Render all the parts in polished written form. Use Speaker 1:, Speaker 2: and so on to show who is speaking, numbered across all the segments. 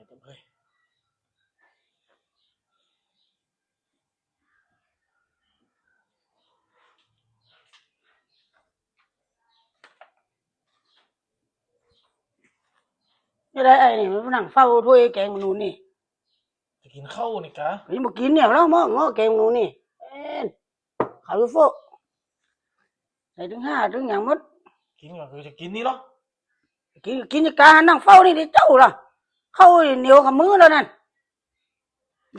Speaker 1: จังเฮ้ย
Speaker 2: นี่ได้ไอ้นี่มันนั่งเฝ้าถ้วยแกงมันนู่นนี่
Speaker 1: จะกินข้าวนี่กะ
Speaker 2: นี่มากินเนี่ยแล้วหม้อแกงมันนู่นนี่ข้าวยูโฟใส่ถึง5ถึงอย่างหมด
Speaker 1: กินก็คือจะกินนี่เนาะ
Speaker 2: กินกานั่งเฝ้านี่ดิเจ้าล่ะเข้าเหนียวกับมือแล้วนั่น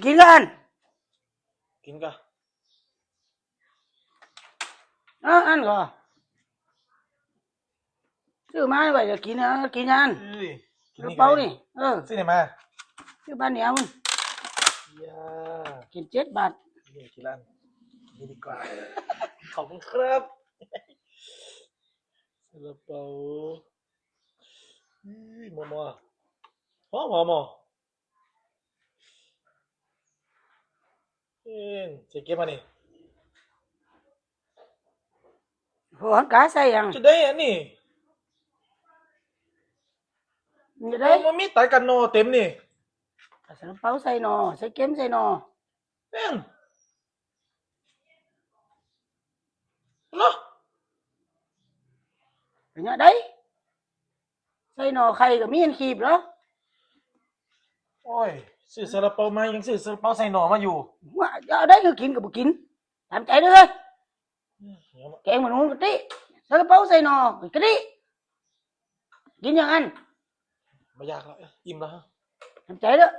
Speaker 2: กินกัน
Speaker 1: กินกะ
Speaker 2: อันก็ซื้อมาไว้จะกินนะกินอัน
Speaker 1: กินนี่
Speaker 2: เป้านี่
Speaker 1: ซื้อไหนมา
Speaker 2: ซื้อบ้านเหนียวมัน
Speaker 1: ย่า
Speaker 2: กิน7 บาท
Speaker 1: นี่ที่ร้านนี่ดีกว่าขอบคุณครับซาลาเปามัวหอมจะเก็บมานี่
Speaker 2: หัวกาใส่ยัง
Speaker 1: จะได้อันนี้
Speaker 2: จะได้
Speaker 1: มันมีตายกันโนเต็มนี่
Speaker 2: ใส่เป้าใส่หนอใส่เค็มใส่หนอ
Speaker 1: เอ็งเนาะ
Speaker 2: เป็นยังไงใส่หนอไข่กับมีอันขีบเหรอ
Speaker 1: โอ้ยซื้อซาลาเปามายังซื้อซาลาเปาใส่หน่อมาอยู่
Speaker 2: ว่าเอาได้ก็กินกับบ่กินตามใจเด้อแกงมันนู้นกะทิใส่เป้าใส่หนอกะทิกินอย่างนั้น
Speaker 1: ไม่ยากแล้วอิ่มแล้วฮะ
Speaker 2: ทำใจเด้อ